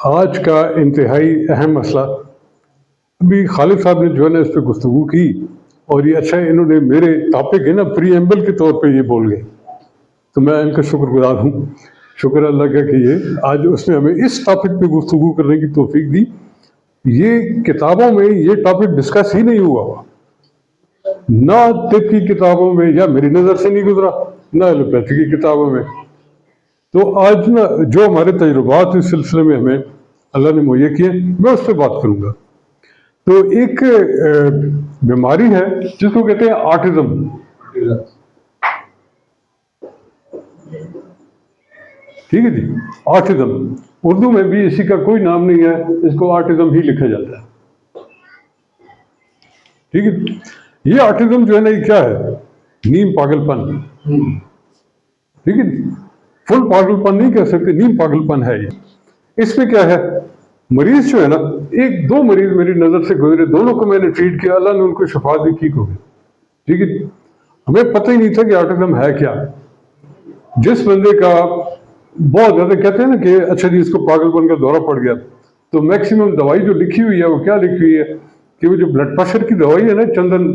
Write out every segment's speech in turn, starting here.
آج کا انتہائی اہم مسئلہ ابھی خالد صاحب نے جو ہے نا اس پہ گفتگو کی، اور یہ اچھا انہوں نے میرے ٹاپک ہے نا پری ایمبل کے طور پہ یہ بول گئے، تو میں ان کا شکر گزار ہوں، شکر اللہ کا کہ یہ آج اس نے ہمیں اس ٹاپک پہ گفتگو کرنے کی توفیق دی۔ یہ کتابوں میں یہ ٹاپک ڈسکس ہی نہیں ہوا، نہ طب کی کتابوں میں، یا میری نظر سے نہیں گزرا، نہ ایلوپیتھی کی کتابوں میں۔ تو آج نا جو ہمارے تجربات اس سلسلے میں ہمیں اللہ نے مہیا کیے، میں اس پہ بات کروں گا۔ تو ایک بیماری ہے جس کو کہتے ہیں آٹزم۔ ٹھیک ہے جی، آٹزم اردو میں بھی اسی کا کوئی نام نہیں ہے، اس کو آٹزم ہی لکھا جاتا ہے۔ ٹھیک ہے، یہ آٹزم جو ہے نا یہ کیا ہے؟ نیم پاگل پن۔ ٹھیک ہے، فل پاگل پن نہیں کہہ سکتے، نیم پاگل پن ہے یہ۔ اس میں کیا ہے، مریض جو ہے نا، ایک دو مریض میری نظر سے گزرے، دونوں کو میں نے ٹریٹ کیا، اللہ نے ان کو شفا دی، ٹھیک ہو گئے۔ ٹھیک ہے، ہمیں پتہ ہی نہیں تھا کہ آٹزم ہے کیا۔ جس بندے کا بہت زیادہ کہتے ہیں نا کہ اچھا جی اس کو پاگل پن کا دورہ پڑ گیا، تو میکسیمم دوائی جو لکھی ہوئی ہے وہ کیا لکھی ہوئی ہے کہ وہ جو بلڈ پریشر کی دوائی ہے نا، چندن،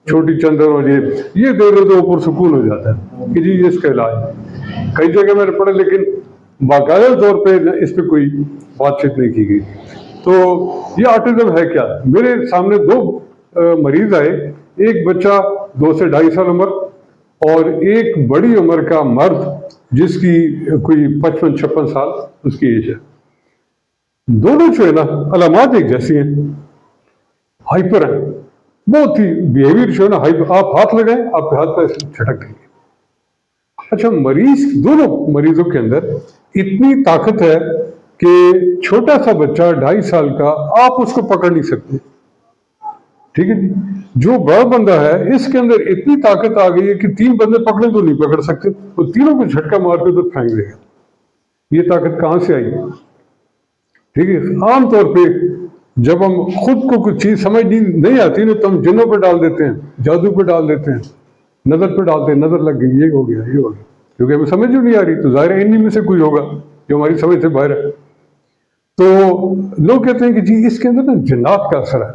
چھوٹی چندن، اور یہ دے دو تو اوپر سکون ہو جاتا ہے کہ جی یہ اس کا علاج ہے۔ کئی جگہ میں نے پڑھا، لیکن باقاعدہ طور پہ اس پہ کوئی بات چیت نہیں کی گئی۔ تو یہ آٹزم ہے کیا؟ میرے سامنے دو مریض آئے، ایک بچہ 2 سے 2.5 سال عمر، اور ایک بڑی عمر کا مرد جس کی کوئی 55-56 سال اس کی ایج ہے۔ دونوں جو ہے نا علامات ایک جیسی ہیں، ہائپر ہیں، بہت ہی بیہیویئر جو ہے نا ہائپر، آپ ہاتھ لگائیں آپ کے ہاتھ پہ چھٹک دیں گے۔ اچھا، دونوں مریضوں کے اندر اتنی طاقت ہے کہ چھوٹا سا بچہ 2.5 سال کا آپ اس کو پکڑ نہیں سکتے۔ ٹھیک ہے جی، جو بڑا بندہ ہے اس کے اندر اتنی طاقت آ گئی ہے کہ 3 بندے پکڑیں تو نہیں پکڑ سکتے، وہ تینوں کو جھٹکا مار کے تو پھینک دے گا۔ یہ طاقت کہاں سے آئی؟ ٹھیک ہے، عام طور پہ جب ہم خود کو کچھ چیز سمجھ نہیں آتی نا تو ہم جنوں پہ ڈال دیتے ہیں، جادو پہ ڈال دیتے ہیں، نظر پہ ڈالتے ہیں، نظر لگ گئی، یہ ہو گیا، یہ ہو گیا، کیونکہ ہمیں سمجھ جو نہیں آ رہی، تو ظاہر ہے انہی میں سے کوئی ہوگا جو ہماری سمجھ سے باہر ہے۔ تو لوگ کہتے ہیں کہ جی اس کے اندر نا جنات کا اثر ہے۔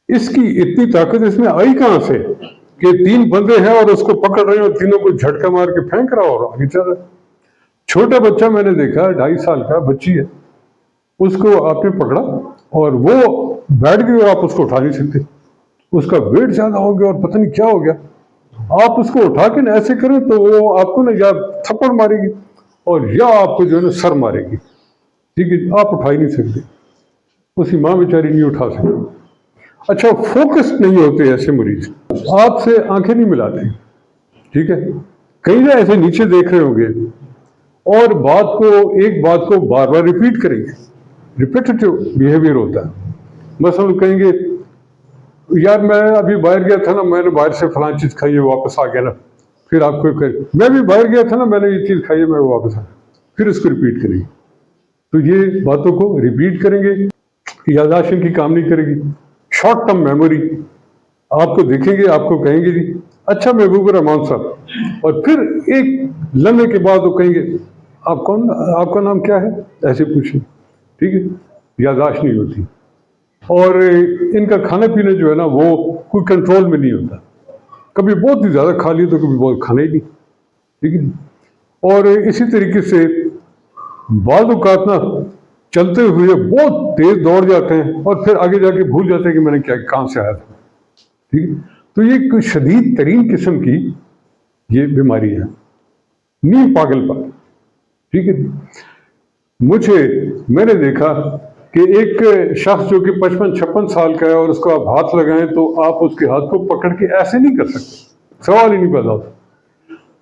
اس کی اتنی طاقت اس میں آئی کہاں سے کہ 3 بندے ہیں اور اس کو پکڑ رہے ہیں اور تینوں کو جھٹکا مار کے پھینک رہا اور آگے چل رہا ہے۔ چھوٹا بچہ میں نے دیکھا، 2.5 سال کا بچی ہے، اس کو آپ نے پکڑا اور وہ بیٹھ گئی اور آپ اس کو اٹھا نہیں سکتے، اس کا ویٹ زیادہ ہو گیا اور پتہ نہیں کیا ہو گیا۔ آپ اس کو اٹھا کے نا ایسے کریں تو وہ آپ کو نا یا تھپڑ مارے گی اور یا آپ کو جو ہے نا سر مارے گی۔ ٹھیک ہے، آپ اٹھا ہی نہیں سکتے، اس کی ماں بیچاری نہیں اٹھا سکتی۔ اچھا، فوکس نہیں ہوتے ایسے مریض، آپ سے آنکھیں نہیں ملاتے، ٹھیک ہے، کئی نہ ایسے نیچے دیکھ رہے ہوں گے اور ایک بات کو بار بار ریپیٹ کریں گے، ریپیٹیٹو بیہیویئر ہوتا ہے۔ مثلا کہیں گے یار میں ابھی باہر گیا تھا نا، میں نے باہر سے فلاں چیز کھائی ہے، واپس آ گیا نا، پھر آپ کو میں بھی باہر گیا تھا نا، میں نے یہ چیز کھائی ہے، میں واپس آ گیا، پھر اس کو ریپیٹ کریں گے۔ تو یہ باتوں کو ریپیٹ کریں گے، یادداشت کی کام نہیں کرے گی، شارٹ ٹرم میموری۔ آپ کو دیکھیں گے، آپ کو کہیں گے جی اچھا محبوب الرحمان صاحب، اور پھر ایک لمحے کے بعد وہ کہیں گے آپ کون، آپ کا نام کیا ہے، ایسے پوچھیں۔ ٹھیک ہے، یادداشت نہیں ہوتی، اور ان کا کھانا پینا جو ہے نا وہ کوئی کنٹرول میں نہیں ہوتا، کبھی بہت ہی زیادہ کھا لیا تو کبھی بہت کھانا ہی نہیں۔ ٹھیک ہے، اور اسی طریقے سے بعض اوقات نا چلتے ہوئے بہت تیز دوڑ جاتے ہیں اور پھر آگے جا کے بھول جاتے ہیں کہ میں نے کیا کہاں سے آیا تھا۔ ٹھیک ہے، تو یہ کوئی شدید ترین قسم کی یہ بیماری ہے، نیم پاگل پن۔ ٹھیک ہے، میں نے دیکھا کہ ایک شخص جو کہ 55-56 سال کا ہے اور اس کو آپ ہاتھ لگائیں تو آپ اس کے ہاتھ کو پکڑ کے ایسے نہیں کر سکتے، سوال ہی نہیں پیدا ہوتا۔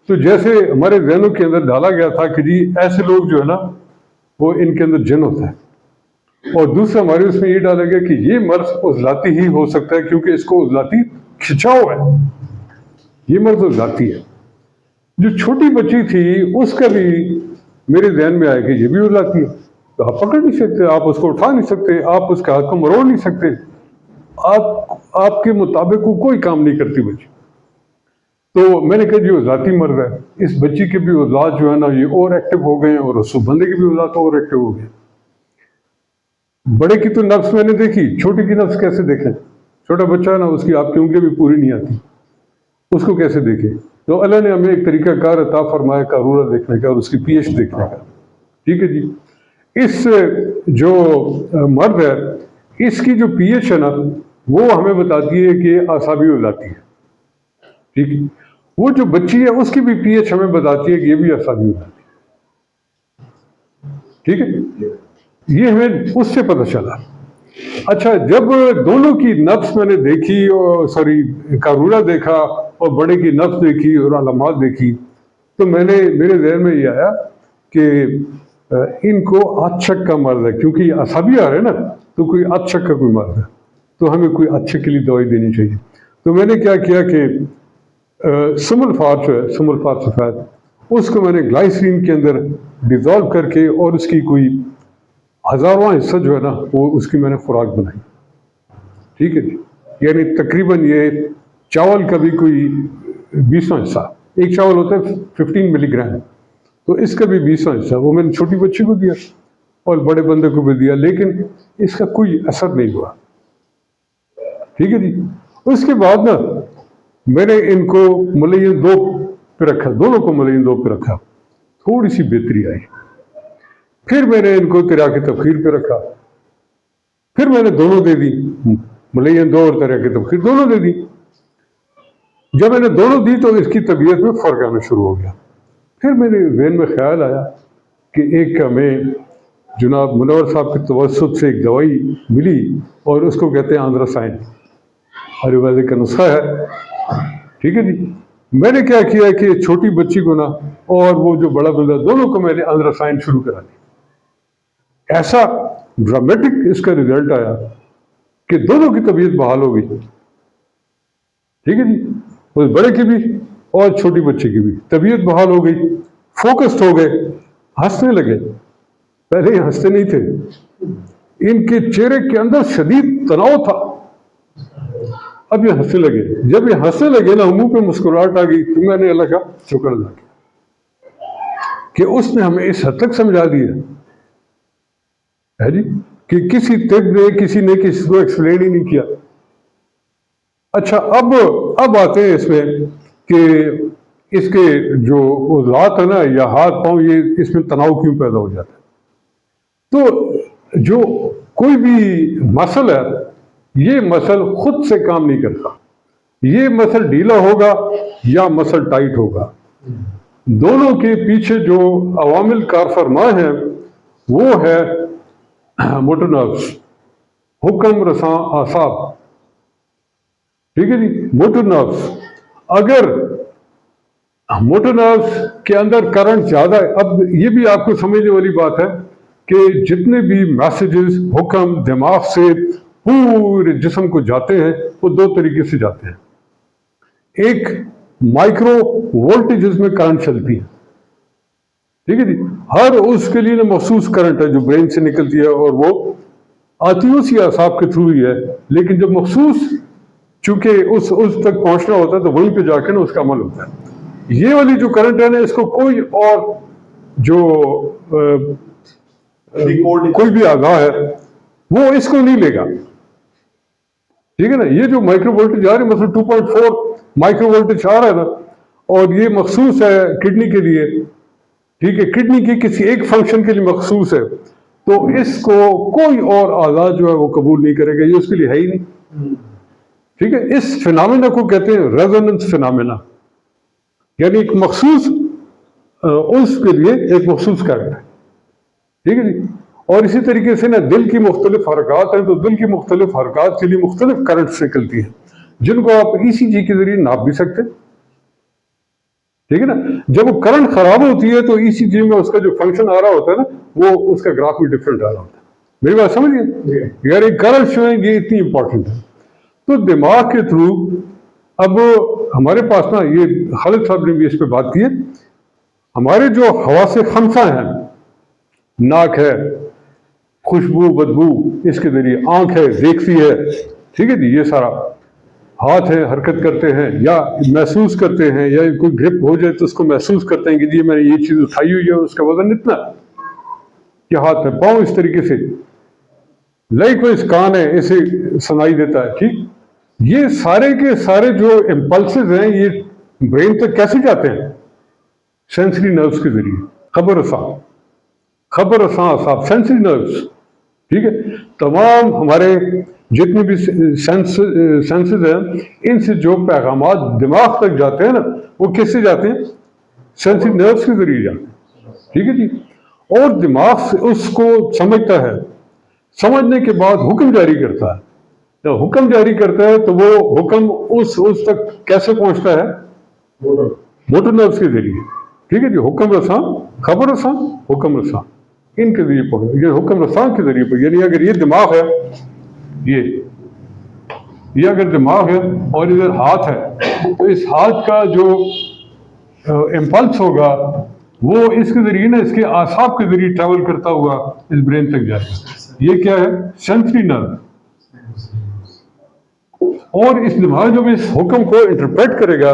تو جیسے ہمارے ذہنوں کے اندر ڈالا گیا تھا کہ جی ایسے لوگ جو ہے نا وہ ان کے اندر جن ہوتا ہے، اور دوسرا ہمارے اس میں یہ ڈالا گیا کہ یہ مرض عضلاتی ہی ہو سکتا ہے کیونکہ اس کو عضلاتی کھچاؤ ہے، یہ مرض عضلاتی ہے۔ جو چھوٹی بچی تھی اس کا بھی میرے ذہن میں آیا کہ یہ بھی عضلاتی ہے، تو آپ پکڑ نہیں سکتے، آپ اس کو اٹھا نہیں سکتے، آپ اس کے ہاتھ کو مروڑ نہیں سکتے، آپ کے مطابق وہ کوئی کام نہیں کرتی بچی۔ تو میں نے کہا جو ذاتی مرض ہے، اس بچی کے بھی عضلات جو ہے نا یہ اور ایکٹیو ہو گئے ہیں اور اس بندے کے بھی عضلات اور ایکٹیو ہو گئے۔ बड़े की तो नफ्स मैंने देखी, छोटे की नफ्स कैसे देखें? छोटा बच्चा है ना, उसकी आपकी उंगली भी पूरी नहीं आती, उसको कैसे देखें? तो अल्लाह ने हमें एक तरीका कार अता फरमाया कारूरा देखने का और उसकी पीएच देखने का। ठीक है जी। इस जो मर्द है, इसकी जो पीएच है ना, वो हमें बताती है कि आसाबी हो जाती है। ठीक है। वो जो बच्ची है उसकी भी पीएच हमें बताती है कि ये भी आसाबी हो जाती है। ठीक है। ये हमें उससे पता चला। अच्छा, जब दोनों की नफ्स मैंने देखी और कारूरा देखा और बड़े की नफ्स देखी और अलामात देखी, तो मेरे ज़हन में ये आया कि इनको अदशक का मर्ज है, क्योंकि असाबी आ रहे हैं ना, तो कोई अदशक का कोई मर्ज है, तो हमें कोई अदशक के लिए दवाई देनी चाहिए। तो मैंने क्या किया कि सुमल्फात जो है, सुमल्फात सफ़ेद, उसको मैंने ग्लाइसरीन के अंदर डिज़ोल्व करके और उसकी कोई हज़ारवां हिस्सा जो है ना, वो उसकी मैंने खुराक बनाई। ठीक है जी। यानी तकरीबन ये चावल का भी कोई 20वां हिस्सा, एक चावल होता है 15 मिलीग्राम, तो इसका भी 20वां हिस्सा वो मैंने छोटी बच्ची को दिया और बड़े बंदे को भी दिया, लेकिन इसका कोई असर नहीं हुआ। ठीक है जी। उसके बाद ना मैंने इनको मुलय्यन 2 पे रखा, दोनों को मुलय्यन 2 पे रखा, थोड़ी सी बेहतरी आई। फिर मैंने इनको तिरा के तबखीर पे रखा, फिर मैंने दोनों दे दी, मुलय्यन 2 और तिरा के तबखीर दोनों दे दी। जब मैंने दोनों दी तो इसकी तबीयत में फ़र्क आना शुरू हो गया। फिर मेरे ज़हन में ख्याल आया कि एक हमें जनाब मुनव्वर साहब के तवस्सुत से एक दवाई मिली और उसको कहते हैं आंद्रासाइन, आयुर्वेदिक का नुस्खा है। ठीक है जी। मैंने क्या किया कि छोटी बच्ची को ना और वो जो बड़ा बंदा, दोनों को मैंने आंद्रासाइन शुरू करा दी। ऐसा ड्रामेटिक इसका रिजल्ट आया कि दोनों की तबीयत बहाल हो गई। ठीक है जी। उस बड़े की भी और छोटी बच्ची की भी तबीयत बहाल हो गई, फोकस्ड हो गए, हंसने लगे। पहले ये हंसते नहीं थे, इनके चेहरे के अंदर शदीद तनाव था, अब ये हंसने लगे। जब ये हंसने लगे ना, मुंह पे मुस्कुराहट आ गई, तो मैंने अल्लाह का शुक्र अदा किया कि उसने हमें इस हद तक समझा दिया है जी कि किसी तिब ने किसी को एक्सप्लेन ही नहीं किया। अच्छा, अब आते हैं इसमें कि इसके जो उज़लात है ना, या हाथ पांव, ये इसमें तनाव क्यों पैदा हो जाता है? तो जो कोई भी मसल है, ये मसल खुद से काम नहीं करता। ये मसल ढीला होगा या मसल टाइट होगा, दोनों के पीछे जो अवामिल कारफरमा है वो है मोटर नर्व्स, हुक्म रसां आसाब। ठीक है जी। मोटर नर्व्स, अगर मोटर नर्व्स के अंदर करंट ज़्यादा है, अब ये भी आपको समझने वाली बात है कि जितने भी मैसेजेस हुक्म दिमाग से पूरे जिस्म को जाते हैं, वो 2 तरीके से जाते हैं। एक माइक्रो वोल्टेजेस में करंट चलती है। ठीक है जी। हर उसके लिए मखसूस करंट है जो ब्रेन से निकलती है, और वो आती उसी आसाब के थ्रू ही है, लेकिन जब मखसूस चूंकि उस तक पहुंचना होता है तो वहीं पे जाके ना उसका अमल होता है। ये वाली जो करंट है ना, इसको कोई और जो कोई भी आगाह है वो इसको नहीं लेगा। ठीक है ना। ये जो माइक्रो वोल्टेज आ रही है, मतलब 2.4 माइक्रो वोल्टेज आ रहा है ना, और ये मखसूस है किडनी के लिए। ठीक है। किडनी की किसी एक फंक्शन के लिए मखसूस है, तो इसको कोई और आज़ाद जो है वो कबूल नहीं करेगा, ये उसके लिए है ही नहीं। ठीक है। इस फिनोमेना को कहते हैं रेजोनेंस फिनोमेना, यानी एक मखसूस उसके लिए एक मखसूस करंट है। ठीक है जी। और इसी तरीके से ना दिल की मुख्तलिफ हरकत हैं, तो दिल की मुख्तलिफ हरकत के लिए मुख्तलिफ करंट्स निकलती हैं, जिनको आप ECG के जरिए नाप भी सकते हैं। ठीक है ना। जब वो करंट खराब होती है तो ECG में उसका जो फंक्शन आ रहा होता है ना, वो उसका ग्राफ भी डिफरेंट आ रहा होता है। मेरी बात समझिए यार, ये करंट जो है ये इतनी इंपॉर्टेंट है। तो दिमाग के थ्रू अब हमारे पास ना, ये खालिद साहब ने भी इस पर बात की है, हमारे जो हवा से खमसा है, नाक है खुशबू बदबू इसके जरिए, आंख है देखती है। ठीक है जी। ये सारा हाथ है हरकत करते हैं या महसूस करते हैं, या कोई ग्रिप हो जाए तो उसको महसूस करते हैं कि जी मैंने ये चीज़ उठाई हुई है, उसका वजन इतना, कि हाथ है, पाँव इस तरीके से। लाइक वाइज कान है, इसे सुनाई देता है, ठीक। ये सारे के सारे जो इम्पल्सेस हैं ये ब्रेन तक कैसे जाते हैं? सेंसरी नर्व्स के जरिए, खबर असाब सेंसरी नर्व्स, ठीक है। तमाम हमारे जितने भी सेंसेस हैं, इनसे जो पैगामात दिमाग तक जाते हैं ना, वो किससे जाते हैं? सेंसरी नर्व्स के जरिए जाते हैं, ठीक है जी। और दिमाग से उसको समझता है, समझने के बाद हुक्म जारी करता है। जब हुक्म जारी करता है तो वो हुक्म उस तक कैसे पहुंचता है? मोटर नर्व्स के जरिए, ठीक है जी। हुक्म रसां, खबर रसां, हुक्म रसां, इनके जरिए पकड़, ये हुक्म रसां के जरिए पकड़। यानी अगर ये दिमाग है, ये अगर दिमाग है और इधर हाथ है, तो इस हाथ का जो इम्पल्स होगा वो इसके जरिए ना, इसके आसाब के जरिए ट्रैवल करता हुआ इस ब्रेन तक जाएगा। ये क्या है? Sensory nerve. और इस दिमाग जब इस हुक्म को इंटरप्रेट करेगा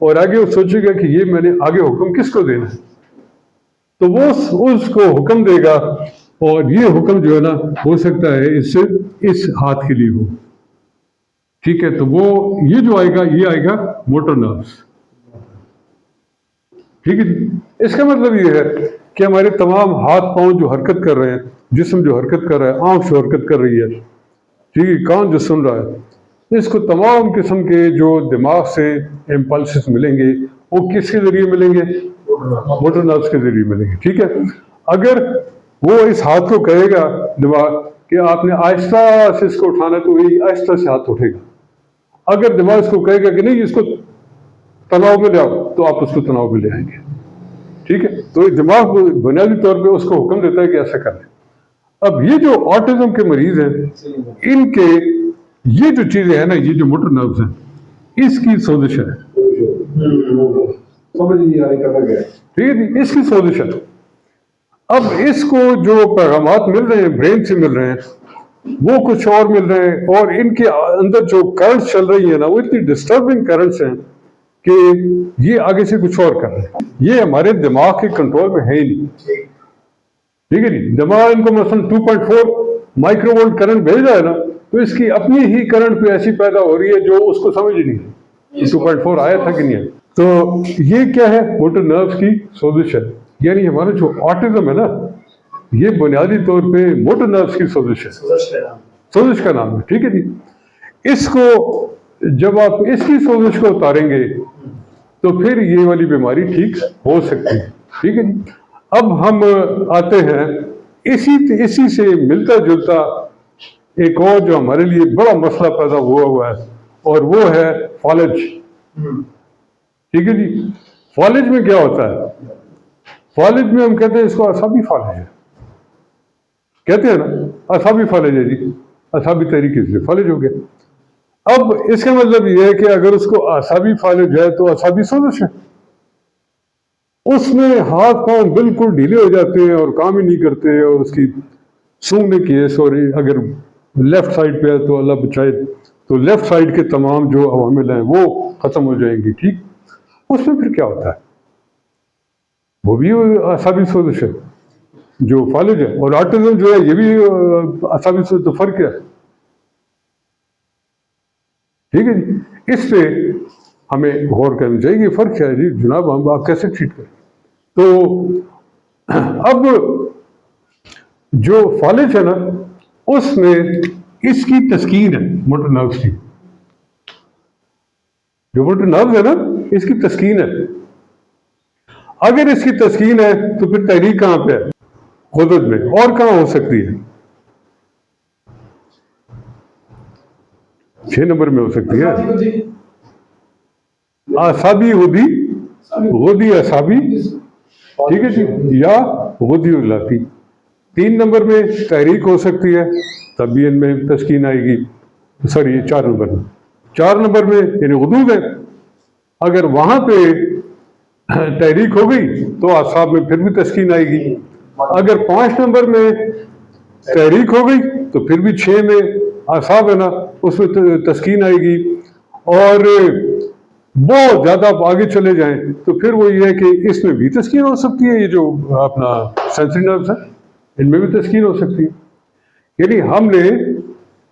और आगे वो सोचेगा कि ये मैंने आगे हुक्म किसको देना है, तो वो उसको हुक्म देगा। और ये हुक्म जो है ना, हो सकता है इससे इस हाथ के लिए हो, ठीक है। तो वो ये जो आएगा, ये आएगा मोटर नर्व्स, ठीक है। इसका मतलब ये है कि हमारे तमाम हाथ पांव जो हरकत कर रहे हैं, जिस्म जो हरकत कर रहा है, आंख जो हरकत कर रही है, ठीक है, कान जो सुन रहा है, इसको तमाम किस्म के जो दिमाग से इम्पल्सेस मिलेंगे, वो किसके जरिए मिलेंगे? मोटर नर्व्स के जरिए मिलेंगे, ठीक है। अगर वो इस हाथ को कहेगा दिमाग कि आपने आहिस्ता से इसको उठाना, तो वही आहिस्ता से हाथ उठेगा। अगर दिमाग इसको कहेगा कि नहीं इसको तनाव में ले आओ, तो आप उसको तनाव में ले आएंगे, ठीक है। तो दिमाग बुनियादी तौर पे उसको हुक्म देता है कि ऐसा कर ले। अब ये जो ऑटिज्म के मरीज हैं, इनके ये जो चीजें हैं ना, ये जो मोटर नर्व्स हैं, इसकी सोजिश है, समझ नहीं आ रही करना क्या है, ठीक है जी, इसकी सोजिश है। अब इसको जो पैगामात मिल रहे हैं, ब्रेन से मिल रहे हैं, वो कुछ और मिल रहे हैं, और इनके अंदर जो करंट्स चल रही है ना, वो इतनी डिस्टर्बिंग करंट्स हैं कि ये आगे से कुछ और कर रहे हैं। ये हमारे दिमाग के कंट्रोल में है ही नहीं, ठीक है जी। दिमाग इनको मसलन 2.4 माइक्रोवोल्ट करंट भेज रहा है ना, तो इसकी अपनी ही करंट पे ऐसी पैदा हो रही है जो उसको समझ ही नहीं है 2.4 आया था कि नहीं है। तो ये क्या है? मोटर नर्व्स की सोजिश है। यानी हमारा जो ऑटिज्म है ना, ये बुनियादी तौर पे मोटर नर्व्स की सोजिश है, सोजिश का नाम है, ठीक है जी। इसको जब आप इसकी सोजिश को उतारेंगे तो फिर ये वाली बीमारी ठीक हो सकती है, ठीक है जी। अब हम आते हैं इसी से मिलता जुलता एक और जो हमारे लिए बड़ा मसला पैदा हुआ है, और वो है फॉलेज, ठीक है जी। फॉलेज में क्या होता है? फॉलेज में हम कहते हैं इसको असाबी फॉलेज है, कहते हैं ना, असाबी फॉलेज है जी, असाबी तरीके से फॉलेज हो गया। अब इसका मतलब ये है कि अगर उसको असाबी फॉलेज है तो असाबी सोजिश है, उसमें हाथ पांव बिल्कुल ढीले हो जाते हैं और काम ही नहीं करते, और उसकी सूंघने की है, सॉरी, अगर लेफ्ट साइड पे है तो अल्लाह बचाए, तो लेफ्ट साइड के तमाम जो अवामिल हैं वो खत्म हो जाएंगी, ठीक। उसमें फिर क्या होता है? वो भी असाबी सोजिश है जो फॉलेज है, और ऑटिज्म जो है ये भी असाबी सोजिश। तो फर्क क्या है? ठीक है जी। इस पे हमें गौर करना चाहिए, फर्क क्या है जी जनाब, हम आप कैसे ट्रीट करें। तो अब जो फॉलेज है ना, उसमें इसकी तस्कीन है मोटर नर्व्स की, जो मोटर नर्व्स है ना, इसकी तस्कीन है। अगर इसकी तस्कीन है तो फिर तहरीक कहां पे है? खुदत में। और कहां हो सकती है? 6 नंबर में हो सकती है, आसाबी गुदी असाबी, ठीक है जी, या गुदी उलाती। 3 नंबर में तहरीक हो सकती है, तब भी इनमें तस्कीन आएगी। सॉरी, 4 नंबर में, 4 नंबर में यानी हुदूद है, अगर वहां पे तहरीक हो गई तो आसाब में फिर भी तस्कीन आएगी। अगर 5 नंबर में तहरीक हो गई तो फिर भी 6 में आसाब है ना, उसमें तस्कीन आएगी। और बहुत ज्यादा आप आगे चले जाएं तो फिर वो ये है कि इसमें भी तस्कीन हो सकती है, ये जो अपना सेंसरी नर्व्स है, इनमें भी तस्कीन हो सकती है। یعنی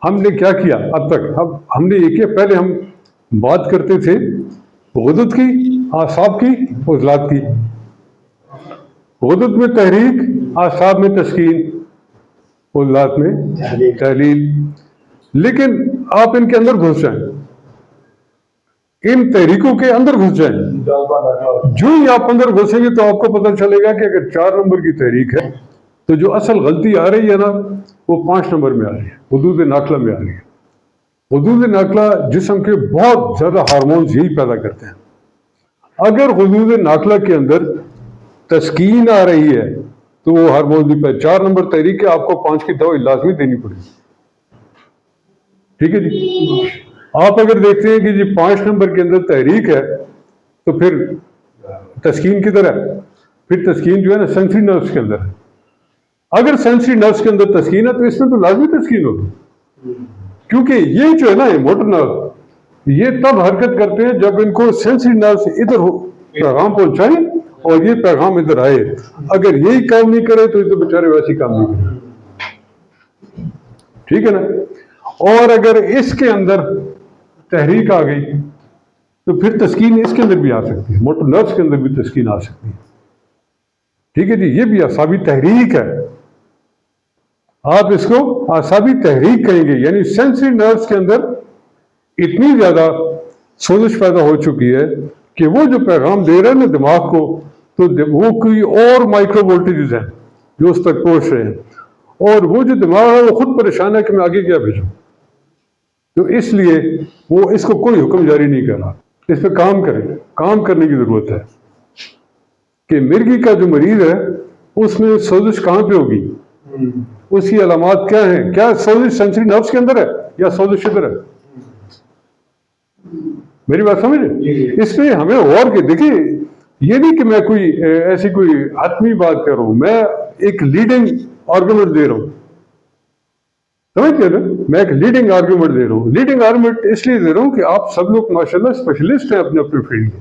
ہم نے کیا کیا اب تک؟ اب ہم نے یہ کیا، پہلے ہم بات کرتے تھے غدد کی، اعصاب کی، عضلات کی. غدد میں تحریک، اعصاب میں تسکین، عضلات میں تحلیل. لیکن آپ ان کے اندر گھس جائیں، ان تحریکوں کے اندر گھس جائیں، جو ہی آپ اندر گھسیں گے تو آپ کو پتہ چلے گا کہ اگر 4 نمبر کی تحریک ہے تو جو اصل غلطی آ رہی ہے نا وہ 5 نمبر میں آ رہی ہے، حدود ناقلہ میں آ رہی ہے. حدود ناقلہ جسم کے بہت زیادہ ہارمونز یہی پیدا کرتے ہیں. اگر حدود ناقلہ کے اندر تسکین آ رہی ہے تو وہ ہارمون بھی 4 نمبر تحریک ہے، آپ کو 5 کی دوائی لازمی دینی پڑے گی. ٹھیک ہے جی. آپ اگر دیکھتے ہیں کہ جی 5 نمبر کے اندر تحریک ہے تو پھر تسکین کدھر ہے؟ پھر تسکین جو ہے نا سینسری نروس کے اندر ہے. اگر سینسری نروس کے اندر تسکین ہے تو اس میں تو لازمی تسکین ہوگی، کیونکہ یہ جو ہے نا موٹر نرو یہ تب حرکت کرتے ہیں جب ان کو سینسری نروس ادھر پیغام پہنچائیں اور یہ پیغام ادھر آئے. اگر یہی کام نہیں کرے تو یہ تو بیچارے ویسے کام نہیں کرے. ٹھیک ہے نا. اور اگر اس کے اندر تحریک آ گئی تو پھر تسکین اس کے اندر بھی آ سکتی ہے، موٹر نروس کے اندر بھی تسکین آ سکتی ہے. ٹھیک ہے جی. یہ بھی اعصابی تحریک ہے، آپ اس کو اعصابی تحریک کہیں گے. یعنی سینسری نروس کے اندر اتنی زیادہ سوزش پیدا ہو چکی ہے کہ وہ جو پیغام دے رہے ہیں نا دماغ کو، تو وہ کوئی اور مائکرو وولٹیجز ہیں جو اس تک پہنچ رہے ہیں، اور وہ جو دماغ ہے وہ خود پریشان ہے کہ میں آگے کیا بھیجوں. تو اس لیے وہ اس کو کوئی حکم جاری نہیں کر رہا. اس پہ کام کریں، کام کرنے کی ضرورت ہے کہ مرگی کا جو مریض ہے اس میں سوزش کہاں پہ ہوگی، اس کی علامات کیا ہیں. کیا سوزش سینسری نروس کے اندر ہے یا سوزش ادھر ہے؟ میری بات سمجھے؟ اس پہ ہمیں غور کے دیکھیں. یہ نہیں کہ میں کوئی ایسی کوئی حتمی بات کر رہا ہوں، میں ایک لیڈنگ آرگومنٹ دے رہا ہوں. سمجھتے نا، میں ایک لیڈنگ آرگومنٹ دے رہا ہوں. لیڈنگ آرگومنٹ اس لیے دے رہا ہوں کہ آپ سب لوگ ماشاءاللہ اسپیشلسٹ ہیں اپنے اپنے فیلڈ کے.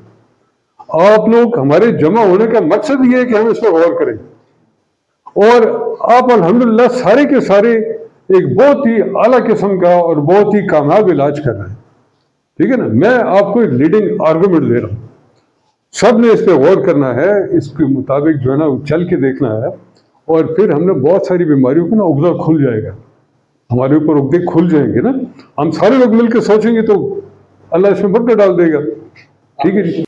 آپ لوگ ہمارے جمع ہونے کا مقصد یہ ہے کہ ہم اس پر غور کریں، اور آپ الحمدللہ سارے کے سارے ایک بہت ہی اعلیٰ قسم کا اور بہت ہی کامیاب علاج کر رہے ہیں. ٹھیک ہے نا. میں آپ کو ایک لیڈنگ آرگومنٹ دے رہا ہوں، سب نے اس پہ غور کرنا ہے، اس کے مطابق جو ہے نا چل کے دیکھنا ہے، اور پھر ہم نے بہت ساری بیماریوں کو نا عقدہ کھل جائے گا، ہمارے اوپر عقدے کھل جائیں گے نا. ہم سارے لوگ مل کے سوچیں گے تو اللہ اس میں برکت ڈال دے گا. ٹھیک ہے جی.